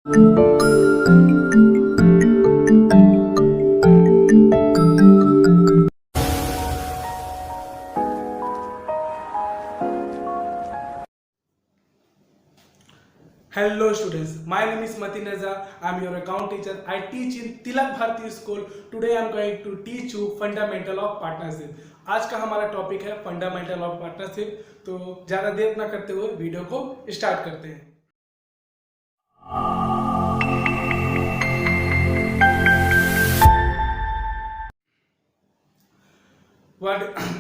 Hello students, my name is Matin Raza. I am your account teacher. I teach in Tilak Bharti School. Today I am going to teach you fundamental of partnership. आज का हमारा topic है fundamental of partnership. तो ज़्यादा देर ना करते हुए video को स्टार्ट करते हैं।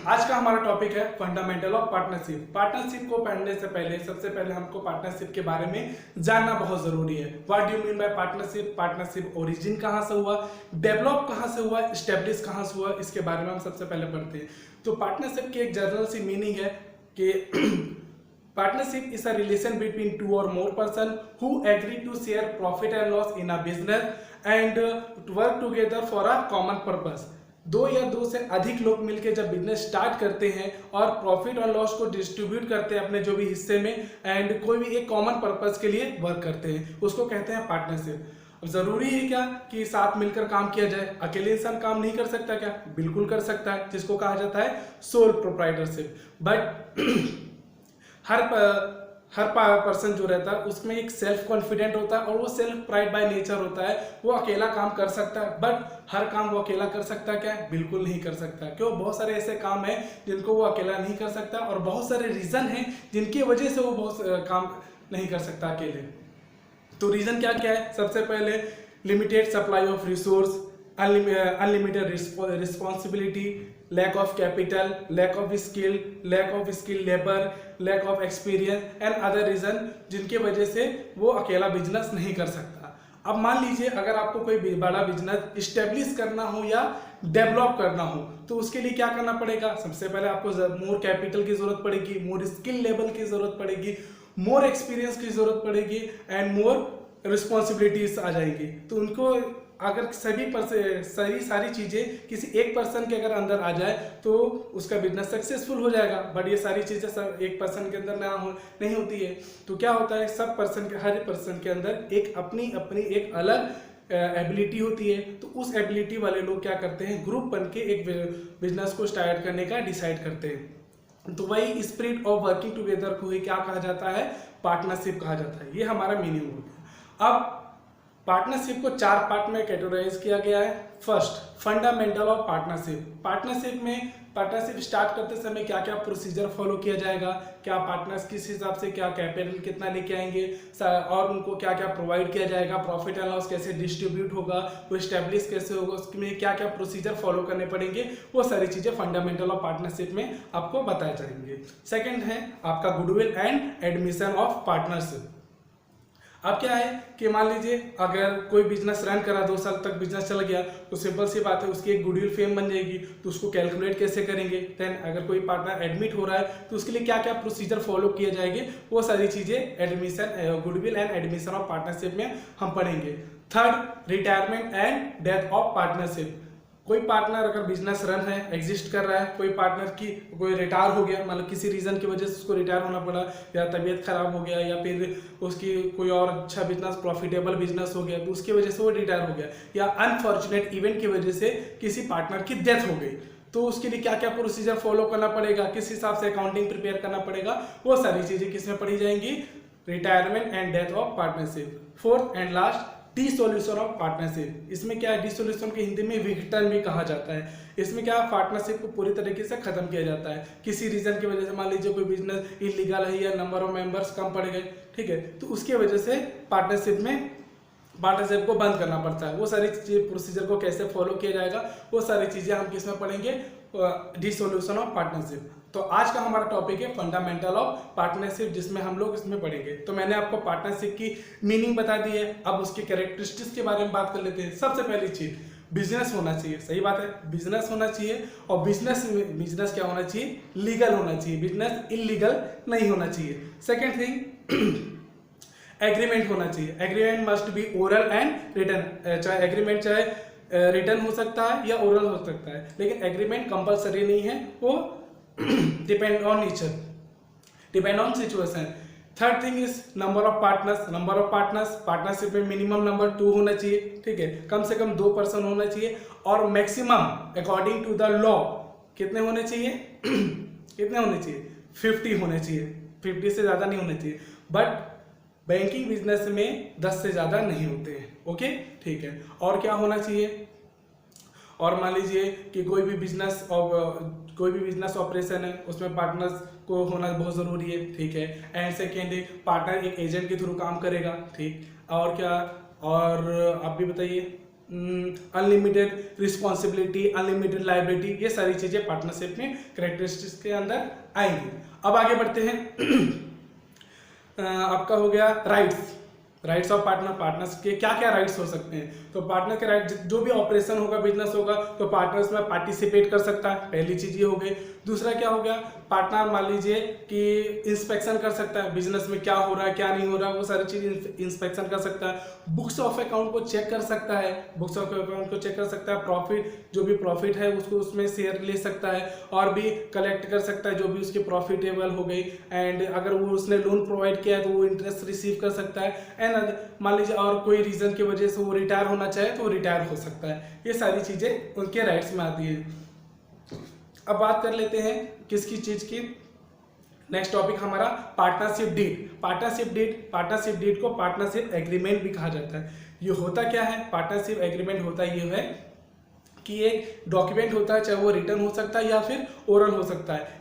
आज का हमारा टॉपिक है फंडामेंटल ऑफ पार्टनरशिप। पार्टनरशिप को पढ़ने से पहले सबसे पहले हमको पार्टनरशिप के बारे में जानना बहुत जरूरी है। What do you mean by partnership? Partnership origin कहाँ से हुआ, डेवलप कहाँ से हुआ, स्टेब्लिश कहाँ से हुआ, इसके बारे में हम सबसे पहले पढ़ते हैं। तो पार्टनरशिप की एक जनरल सी मीनिंग है कि partnership is a relation between two or more person who agree to share profit and loss in a business and work together for a common purpose। दो या दो से अधिक लोग मिलकर जब बिजनेस स्टार्ट करते हैं और प्रॉफिट और लॉस को डिस्ट्रीब्यूट करते हैं अपने जो भी हिस्से में, एंड कोई भी एक कॉमन पर्पस के लिए वर्क करते हैं, उसको कहते हैं पार्टनरशिप। अब जरूरी है क्या कि साथ मिलकर काम किया जाए? अकेले इंसान काम नहीं कर सकता क्या? बिल्कुल कर सकता है, जिसको कहा जाता है sole proprietorship. But her person जो रहता है उसमें एक सेल्फ कॉन्फिडेंट होता है और वो सेल्फ प्राइड बाय नेचर होता है। वो अकेला काम कर सकता है, बट हर काम वो अकेला कर सकता है क्या? बिल्कुल नहीं कर सकता। क्यों? बहुत सारे ऐसे काम हैं जिनको वो अकेला नहीं कर सकता और बहुत सारे रीजन हैं जिनकी वजह से वो बहुत काम नहीं कर सकता अकेले। तो रीजन क्या क्या है? सबसे पहले limited supply of resource, unlimited responsibility, lack of capital, lack of skill labor, lack of experience and other reason जिनके वजह से वो अकेला बिजनेस नहीं कर सकता। अब मान लीजिए अगर आपको कोई बड़ा बिजनेस इस्टेब्लिश करना हो या डेवलप करना हो तो उसके लिए क्या करना पड़ेगा? सबसे पहले आपको मोर कैपिटल की जरूरत पड़ेगी, मोर स्किल लेवल की जरूरत पड़ेगी, मोर एक्सपीरियंस की जरूरत पड़ेगी एंड मोर रिस्पॉन्सिबिलिटीज आ जाएंगी। तो उनको अगर सारी चीजें किसी एक पर्सन के अगर अंदर आ जाए तो उसका बिजनेस सक्सेसफुल हो जाएगा। बट ये सारी चीजें सब एक पर्सन के अंदर नहीं होती है। तो क्या होता है, हर पर्सन के अंदर एक अपनी एक अलग एबिलिटी होती है। तो उस एबिलिटी वाले लोग क्या करते हैं, ग्रुप बन के एक बिजनेस को स्टार्ट करने का डिसाइड करते हैं। तो वही स्पिरिट ऑफ वर्किंग टुगेदर को ही क्या कहा जाता है? पार्टनरशिप कहा जाता है। ये हमारा मीनिंग हो गया। अब पार्टनरशिप को चार पार्ट में कैटेगराइज किया गया है। First, fundamental of partnership. Partnership start करते समय क्या क्या प्रोसीजर फॉलो किया जाएगा, क्या पार्टनर्स किस हिसाब से क्या कैपिटल कितना लेके आएंगे और उनको क्या क्या प्रोवाइड किया जाएगा, प्रॉफिट एंड लॉस कैसे डिस्ट्रीब्यूट होगा, वो स्टैब्लिश कैसे होगा, उसमें क्या क्या प्रोसीजर फॉलो करने पड़ेंगे, वो सारी चीजें फंडामेंटल ऑफ पार्टनरशिप में आपको बताए जाएंगे। सेकेंड है आपका goodwill and admission of partnership. अब क्या है कि मान लीजिए अगर कोई बिजनेस रन करा, 2 साल तक बिजनेस चल गया, तो सिंपल सी बात है उसकी एक गुडविल फेम बन जाएगी। तो उसको कैलकुलेट कैसे करेंगे? देन अगर कोई पार्टनर एडमिट हो रहा है तो उसके लिए क्या क्या प्रोसीजर फॉलो किए जाएंगे, वो सारी चीजें goodwill and admission of partnership में हम पढ़ेंगे। Third, retirement and death of partnership. कोई पार्टनर अगर बिजनेस रन है, एग्जिस्ट कर रहा है, कोई रिटायर हो गया, मतलब किसी रीजन की वजह से उसको रिटायर होना पड़ा, या तबीयत खराब हो गया, या फिर उसकी कोई और अच्छा बिजनेस प्रॉफिटेबल बिजनेस हो गया तो उसकी वजह से वो रिटायर हो गया, या अनफॉर्चुनेट इवेंट की वजह से किसी पार्टनर की डेथ हो गई, तो उसके लिए क्या क्या प्रोसीजर फॉलो करना पड़ेगा, किस हिसाब से अकाउंटिंग प्रिपेयर करना पड़ेगा, वो सारी चीजें किसमें पढ़ी जाएंगी? Retirement and death of partnership. Fourth and last, dissolution of partnership. इसमें क्या है? डिसोल्यूशन के हिंदी में विघटन भी कहा जाता है। इसमें क्या, पार्टनरशिप को पूरी तरीके से खत्म किया जाता है किसी रीजन की वजह से। मान लीजिए कोई बिजनेस इलीगल है या नंबर ऑफ मेंबर्स कम पड़ गए, ठीक है, तो उसकी वजह से पार्टनरशिप को बंद करना पड़ता है। वो सारी चीजें प्रोसीजर को कैसे फॉलो किया जाएगा, वो सारी चीजें हम किसमें पढ़ेंगे? Dissolution of partnership. तो आज का हमारा टॉपिक है फंडामेंटल ऑफ पार्टनरशिप, जिसमें हम लोग इसमें पढ़ेंगे। तो मैंने आपको पार्टनरशिप की मीनिंग बता दी है। अब उसके कैरेक्टरिस्टिक्स के बारे में बात कर लेते हैं। सबसे पहली चीज, बिजनेस होना चाहिए। सही बात है, बिजनेस होना चाहिए। और बिजनेस क्या होना चाहिए? लीगल होना चाहिए। बिजनेस इलीगल नहीं होना चाहिए। सेकेंड थिंग, एग्रीमेंट होना चाहिए। Agreement must be oral and written. चाहे एग्रीमेंट चाहे रिटन हो सकता है या ओरल हो सकता है, लेकिन एग्रीमेंट कंपलसरी नहीं है, वो depend on nature, depend on situation. Third thing is number of partners. Number of partners, partnership में मिनिमम नंबर 2 होना चाहिए, ठीक है, कम से कम 2 पर्सन होना चाहिए, और maximum according to the law कितने होने चाहिए कितने होने चाहिए, 50 होने चाहिए, 50 से ज़्यादा नहीं होने चाहिए, बट बैंकिंग बिजनेस में 10 से ज़्यादा नहीं होते हैं, ओके, ठीक है। और क्या होना चाहिए, और मान लीजिए कि कोई भी बिजनेस ऑपरेशन है, उसमें पार्टनर्स को होना बहुत ज़रूरी है, ठीक है। एंड सेकेंड, पार्टनर एक एजेंट के थ्रू काम करेगा, ठीक। और क्या, और आप भी बताइए, अनलिमिटेड रिस्पॉन्सिबिलिटी, अनलिमिटेड लायबिलिटी, ये सारी चीज़ें पार्टनरशिप में कैरेक्टरिस्टिक्स के अंदर आएंगी। अब आगे बढ़ते हैं। आपका हो गया राइट्स ऑफ पार्टनर। पार्टनर्स के क्या क्या राइट्स हो सकते हैं, तो पार्टनर के राइट, जो भी ऑपरेशन होगा, बिजनेस होगा, तो पार्टनर्स में पार्टिसिपेट कर सकता है, पहली चीज ये हो गई। दूसरा क्या हो गया, पार्टनर मान लीजिए कि इंस्पेक्शन कर सकता है, बिजनेस में क्या हो रहा है क्या नहीं हो रहा है, वो सारी चीज इंस्पेक्शन कर सकता है। बुक्स ऑफ अकाउंट को चेक कर सकता है, बुक्स ऑफ अकाउंट को चेक कर सकता है। प्रॉफिट, जो भी प्रॉफिट है उसको उसमें शेयर ले सकता है, और भी कलेक्ट कर सकता है जो भी उसकी प्रॉफिटेबल हो गई। एंड अगर वो उसने लोन प्रोवाइड किया है तो वो इंटरेस्ट रिसीव कर सकता है। एंड मान लीजिए और कोई रीजन की वजह से वो रिटायर होना चाहे तो वो रिटायर हो सकता है। ये सारी चीजें उनके राइट्स में आती है। अब बात कर लेते हैं किसकी चीज की, नेक्स्ट टॉपिक हमारा पार्टनरशिप डीड। पार्टनरशिप डीड को पार्टनरशिप एग्रीमेंट भी कहा जाता है। ये होता क्या है, पार्टनरशिप एग्रीमेंट होता ये है कि एक डॉक्यूमेंट होता है, चाहे वो रिटन हो सकता है या फिर ओरल हो सकता है।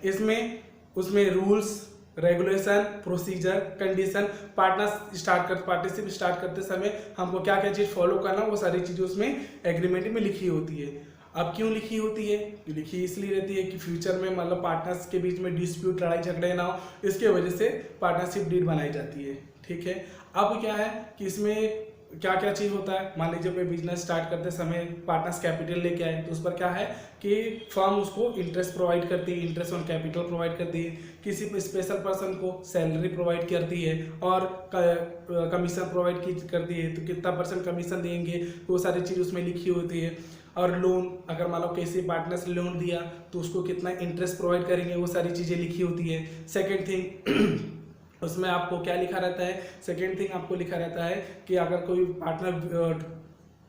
उसमें rules, regulation, procedure, condition, partnership start करते समय हमको क्या क्या चीज़ फॉलो करना, वो सारी चीज़ें उसमें एग्रीमेंट में लिखी होती है। अब क्यों लिखी होती है, लिखी इसलिए रहती है कि फ्यूचर में मतलब पार्टनर्स के बीच में डिस्प्यूट, लड़ाई झगड़े ना हो, इसके वजह से पार्टनरशिप डीड बनाई जाती है, ठीक है। अब क्या है कि इसमें क्या क्या चीज़ होता है, मान लीजिए कोई बिजनेस स्टार्ट करते समय पार्टनर्स कैपिटल लेके आए, तो उस पर क्या है कि फर्म उसको इंटरेस्ट प्रोवाइड करती है, इंटरेस्ट ऑन कैपिटल प्रोवाइड करती है, किसी स्पेशल पर्सन को सैलरी प्रोवाइड करती है, और कमीशन प्रोवाइड करती है, तो कितना % कमीशन देंगे, वो सारी चीज़ उसमें लिखी होती है। और लोन, अगर मान लो किसी पार्टनर से लोन दिया तो उसको कितना इंटरेस्ट प्रोवाइड करेंगे, वो सारी चीज़ें लिखी होती है। सेकेंड थिंग उसमें आपको क्या लिखा रहता है, सेकेंड थिंग आपको लिखा रहता है कि अगर कोई पार्टनर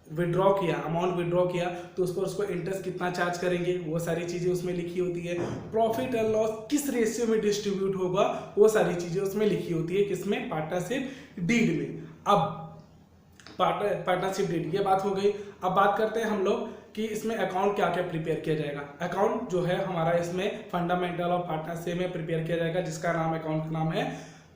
विड्रॉ किया, अमाउंट विड्रॉ किया, तो उसको इंटरेस्ट कितना चार्ज करेंगे, वो सारी चीज़ें उसमें लिखी होती है। प्रॉफिट एंड लॉस किस रेशियो में डिस्ट्रीब्यूट होगा, वो सारी चीज़ें उसमें लिखी होती है, किसमें, पार्टनरशिप डीड में। अब पार्टनरशिप डीड, ये बात हो गई। अब बात करते हैं हम लोग कि इसमें अकाउंट क्या क्या प्रिपेयर किया जाएगा। अकाउंट जो है हमारा इसमें फंडामेंटल ऑफ पार्टनरशिप में प्रिपेयर किया जाएगा, जिसका नाम, अकाउंट का नाम है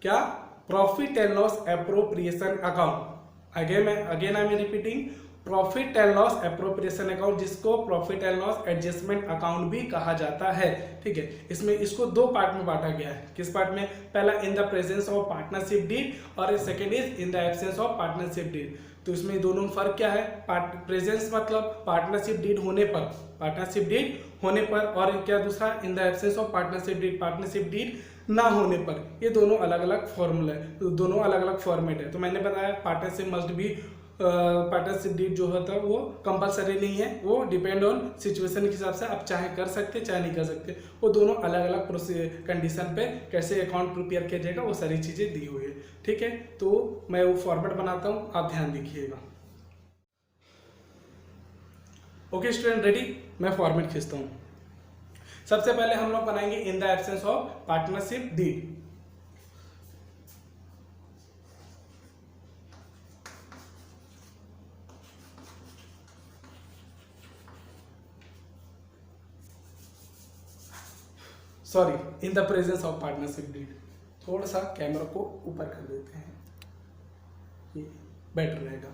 क्या, profit and loss appropriation account. Again I am repeating, profit and loss appropriation account, जिसको profit and loss adjustment account भी कहा जाता है, ठीक है। इसमें इसको 2 पार्ट में बांटा गया है। किस पार्ट में, पहला in the presence of partnership deed, और second is in the absence of partnership deed. तो इसमें दोनों में फर्क क्या है, प्रेजेंस मतलब पार्टनरशिप डीड होने पर, और क्या दूसरा, in the absence of partnership deed ना होने पर। ये दोनों अलग अलग फॉर्मूला है, तो दोनों अलग अलग फॉर्मेट है। तो मैंने बताया पार्टनरशिप डीड जो होता है वो कंपलसरी नहीं है, वो डिपेंड ऑन सिचुएशन के हिसाब से आप चाहे कर सकते चाहे नहीं कर सकते। वो दोनों अलग अलग कंडीशन पे कैसे अकाउंट प्रिपेयर किया जाएगा, वो सारी चीज़ें दी हुई है, ठीक है। तो मैं वो फॉर्मेट बनाता हूँ, आप ध्यान देखिएगा। ओके स्टूडेंट, रेडी, मैं फॉर्मेट खींचता हूँ। सबसे पहले हम लोग बनाएंगे in the absence of partnership deed. Sorry, in the presence of partnership deed. थोड़ा सा कैमरा को ऊपर कर देते हैं, ये बेटर रहेगा।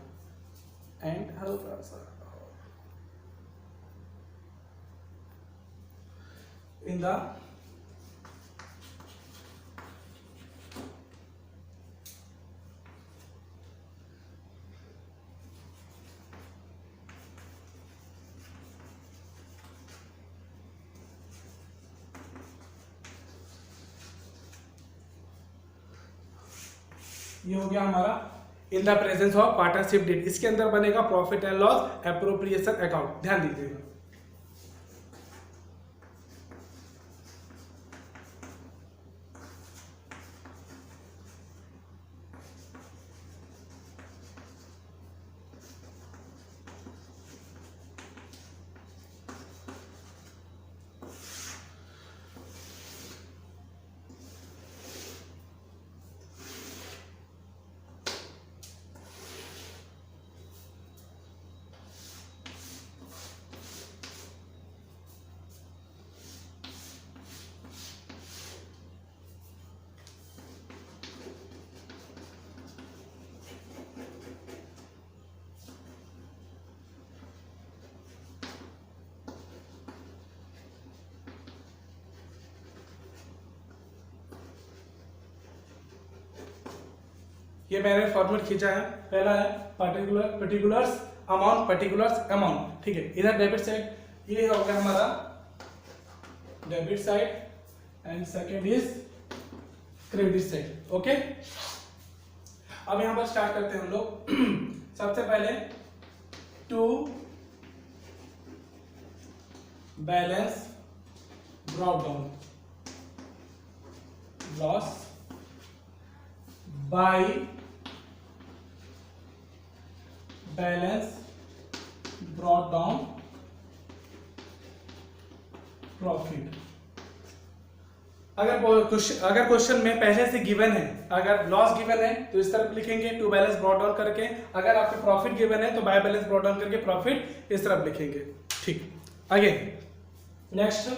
एंड हल्का सा इन द ये हो गया हमारा in the presence of partnership deed. इसके अंदर बनेगा profit and loss appropriation account, ध्यान दीजिएगा। ये मैंने फॉर्मेट खींचा है। पहला है पर्टिकुलर्स अमाउंट, ठीक है। इधर डेबिट साइड ये हो गया हमारा debit side and second is credit side, okay. अब यहां पर स्टार्ट करते हैं हम लोग। सबसे पहले to balance brought down loss by balance brought down profit. अगर क्वेश्चन में पहले से गिवन है, अगर लॉस गिवन है तो इस तरफ लिखेंगे टू बैलेंस ब्रॉट डाउन करके, अगर आपको प्रॉफिट गिवन है तो बाय बैलेंस ब्रॉट डाउन करके प्रॉफिट इस तरफ लिखेंगे, ठीक। Again next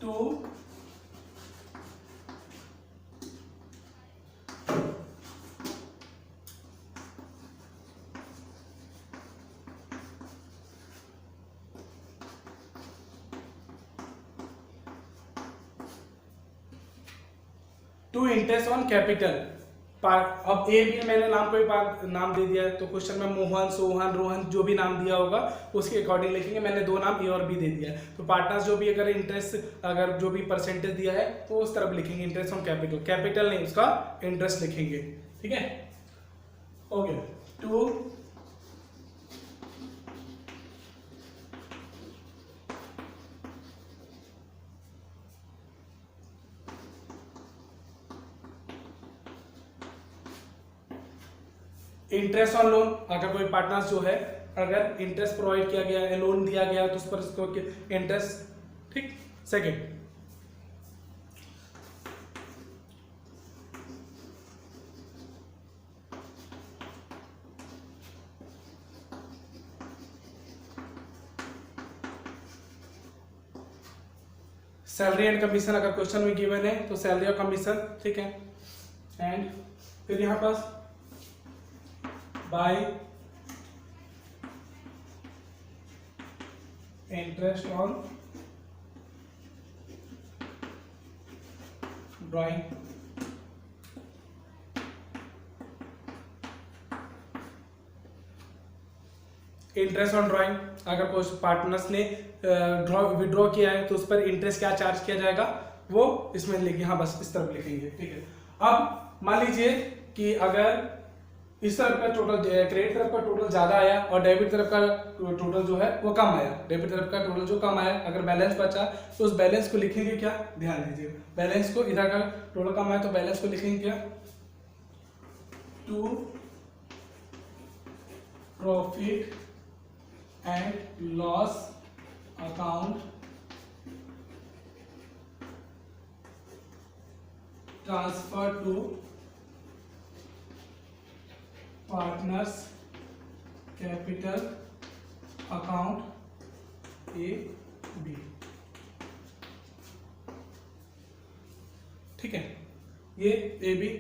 to interest on capital. अब ए बी मैंने नाम दे दिया है, तो क्वेश्चन में मोहन, सोहन, रोहन जो भी नाम दिया होगा उसके अकॉर्डिंग लिखेंगे। मैंने दो नाम ए और बी दे दिया है, तो पार्टनर्स जो भी अगर इंटरेस्ट अगर जो भी परसेंटेज दिया है तो उस तरफ लिखेंगे इंटरेस्ट ऑन कैपिटल नहीं, उसका इंटरेस्ट लिखेंगे, ठीक है। Okay, to interest on loan, अगर कोई पार्टनर्स जो है अगर इंटरेस्ट प्रोवाइड किया गया है, लोन दिया गया है तो उस पर उसको इंटरेस्ट, ठीक। सेकंड सैलरी एंड कमीशन, अगर क्वेश्चन में गिवन है तो सैलरी और कमीशन, ठीक है। एंड फिर यहां pass by interest on drawing, interest on drawing, अगर कोई पार्टनर्स ने विड्रॉ किया है तो उस पर इंटरेस्ट क्या चार्ज किया जाएगा वो इसमें लिखिए, हाँ बस इस तरफ लिखेंगे, ठीक है। अब मान लीजिए कि अगर इस तरफ का टोटल क्रेडिट तरफ का टोटल ज्यादा आया और डेबिट तरफ का टोटल जो है वो कम आया, डेबिट तरफ का टोटल जो कम आया, अगर बैलेंस बचा तो उस बैलेंस को लिखेंगे क्या, ध्यान दीजिए। बैलेंस को इधर का टोटल कम आया तो बैलेंस को लिखेंगे क्या, to profit and loss account transfer to partners capital account A B, ठीक है। ये ए बी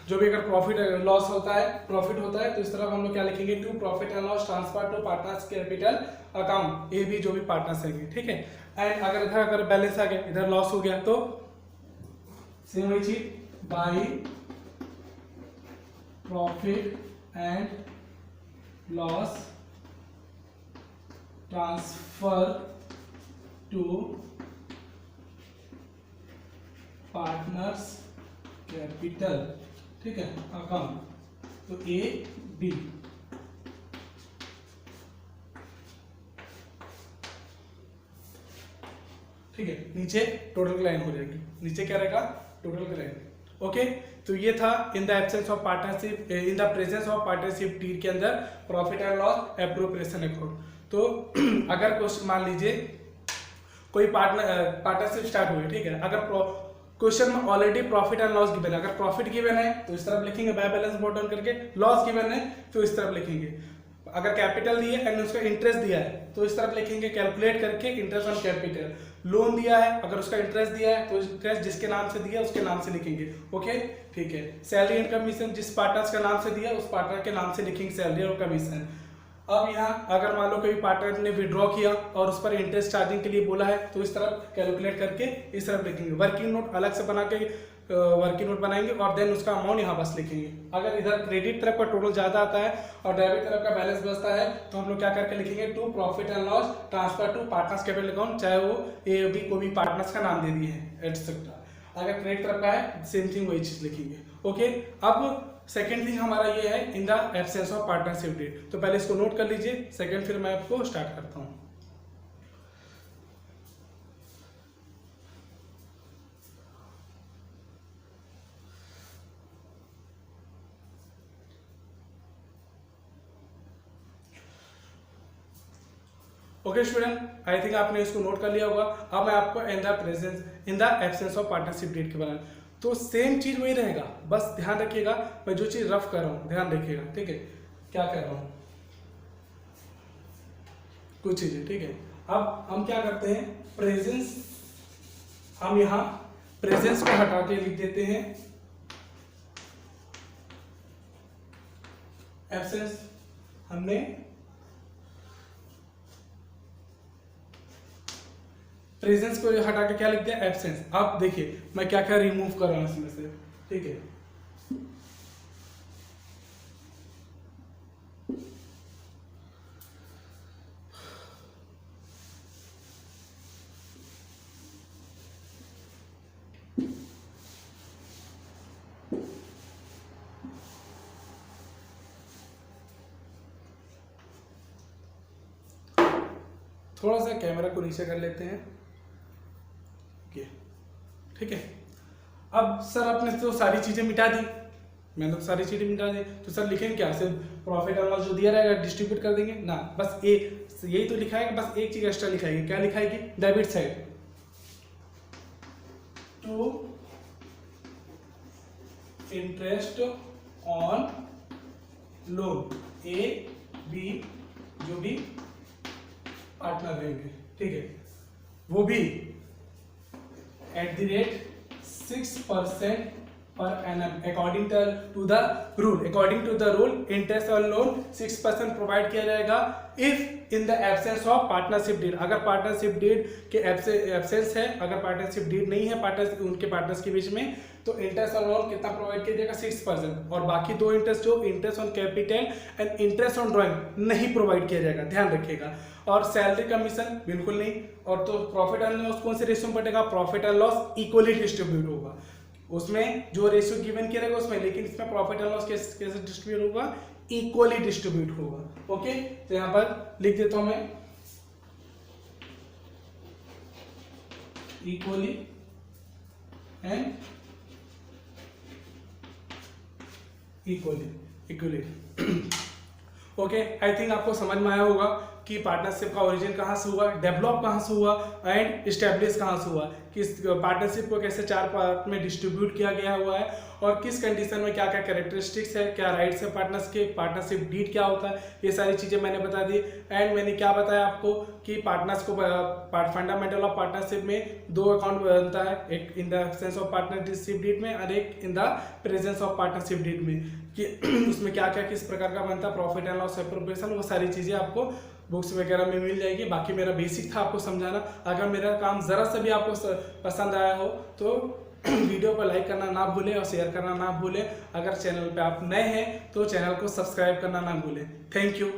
जो भी अगर प्रॉफिट लॉस होता है तो इस तरफ हम लोग क्या लिखेंगे, to profit and loss transfer to partners capital account A B, जो भी पार्टनर्स है, ठीक है। एंड अगर बैलेंस आ गया, इधर लॉस हो गया तो सेम वही चीज, by profit and loss transfer to partners capital, ठीक है, अकाउंट, तो ए बी, ठीक है। नीचे टोटल की लाइन हो जाएगी, नीचे क्या रहेगा, टोटल की लाइन, ओके। तो ये था in the absence of partnership, in the presence of partnership deed के अंदर profit and loss appropriation account. तो अगर क्वेश्चन मान लीजिए कोई पार्टनरशिप स्टार्ट हुई, ठीक है, अगर क्वेश्चन में already profit and loss given है, अगर प्रॉफिट गिवन है तो इस तरफ लिखेंगे बाय बैलेंस ब्रॉट डाउन करके, लॉस गिवन है तो इस तरफ लिखेंगे, अगर कैपिटल दिया एंड उसका इंटरेस्ट दिया है तो इस तरफ लिखेंगे कैलकुलेट करके इंटरेस्ट ऑन कैपिटल, लोन दिया है अगर उसका इंटरेस्ट दिया है तो इंटरेस्ट जिसके नाम से दिया उसके नाम से लिखेंगे, ओके, ठीक है। सैलरी एंड कमीशन जिस पार्टनर्स का नाम से दिया उस पार्टनर के नाम से लिखेंगे सैलरी और कमीशन। अब यहाँ अगर मान लो कोई पार्टनर ने विड्रॉ किया और उस पर इंटरेस्ट चार्जिंग के लिए बोला है तो इस तरफ कैलकुलेट करके इस तरफ लिखेंगे। वर्किंग नोट अलग से बना के वर्किंग नोट बनाएंगे और देन उसका अमाउंट यहाँ बस लिखेंगे। अगर इधर क्रेडिट तरफ का टोटल ज़्यादा आता है और डेबिट तरफ का बैलेंस बचता है तो हम लोग क्या करके लिखेंगे, to profit and loss transfer to partners capital account, चाहे वो ए बी को भी पार्टनर्स का नाम दे दिए हैं एटसेट्रा। अगर क्रेडिट तरफ का है सेम थिंग वही चीज़ लिखेंगे। ओके, अब सेकेंड थिंग हमारा ये है in the absence of partnership deed. तो पहले इसको नोट कर लीजिए, सेकेंड फिर मैं आपको स्टार्ट करता हूँ। ओके स्टूडेंट, आई थिंक आपने इसको नोट कर लिया होगा। अब मैं आपको in the absence of partnership deed के बारे में, तो सेम चीज वही रहेगा, बस ध्यान रखिएगा मैं जो चीज रफ कर रहा हूँ ध्यान रखिएगा, ठीक है, क्या कर रहा हूँ कुछ चीजें, ठीक है। अब हम क्या करते हैं, प्रेजेंस, हम यहाँ प्रेजेंस को हटा के लिख देते हैं एब्सेंस। हमने प्रेजेंस को हटा के क्या लिख दिया, एब्सेंस। अब देखिए मैं क्या क्या रिमूव कर रहा हूं इसमें से, ठीक है। थोड़ा सा कैमरा को नीचे कर लेते हैं, ठीक है। अब सर आपने तो सारी चीजें मिटा दी, मैंने तो सारी चीजें मिटा दी, तो सर लिखेंगे क्या, सिर्फ प्रॉफिट एंड लॉस जो दिया रहेगा डिस्ट्रीब्यूट कर देंगे ना, बस यही तो लिखा है, बस एक चीज एक्स्ट्रा लिखाएगी, क्या लिखाएगी, debit side to interest on loan A B जो भी पार्टनर रहेंगे, ठीक है, वो भी @6% per annum according to the rule, interest on loan 6% provide किया जाएगा if in the absence of partnership deed. अगर पार्टनरशिप डीड के एब्सेंस है, अगर पार्टनरशिप डीड नहीं है उनके पार्टनर्स के बीच में, तो इंटरेस्ट ऑन लोन कितना प्रोवाइड किया जाएगा, 6%, और बाकी दो इंटरेस्ट जो interest on capital and interest on drawing नहीं प्रोवाइड किया जाएगा, ध्यान रखिएगा। और सैलरी कमीशन बिल्कुल नहीं। और तो प्रॉफिट एंड लॉस कौन से रेशियो में बटेगा, profit and loss equally distribute होगा, उसमें जो रेशियो गिवन किया रहेगा उसमें, लेकिन इसमें प्रॉफिट एंड लॉस कैसे डिस्ट्रीब्यूट होगा, इक्वली डिस्ट्रीब्यूट होगा। ओके, तो यहां पर लिख देता हूं मैं equally and equally. Okay, I think आपको समझ में आया होगा कि पार्टनरशिप का ओरिजिन कहाँ से हुआ, डेवलप कहाँ से हुआ एंड स्टैब्लिश कहाँ से हुआ, किस पार्टनरशिप को कैसे 4 पार्ट में डिस्ट्रीब्यूट किया गया हुआ है, और किस कंडीशन में क्या क्या कैरेक्टरिस्टिक्स है, क्या राइट्स है पार्टनर्स के, पार्टनरशिप डीड क्या होता है, ये सारी चीज़ें मैंने बता दी। एंड मैंने क्या बताया आपको कि पार्टनर्स को फंडामेंटल ऑफ पार्टनरशिप में 2 अकाउंट बनता है, एक in the absence of partnership deed में और एक in the presence of partnership deed में, कि उसमें क्या क्या किस प्रकार का बनता है, प्रॉफिट एंड लॉस एप्रोप्रिएशन, वो सारी चीज़ें आपको बुक्स वगैरह में मिल जाएगी। बाकी मेरा बेसिक था आपको समझाना। अगर मेरा काम ज़रा सा भी आपको पसंद आया हो तो वीडियो को लाइक करना ना भूलें और शेयर करना ना भूलें। अगर चैनल पे आप नए हैं तो चैनल को सब्सक्राइब करना ना भूलें। Thank you.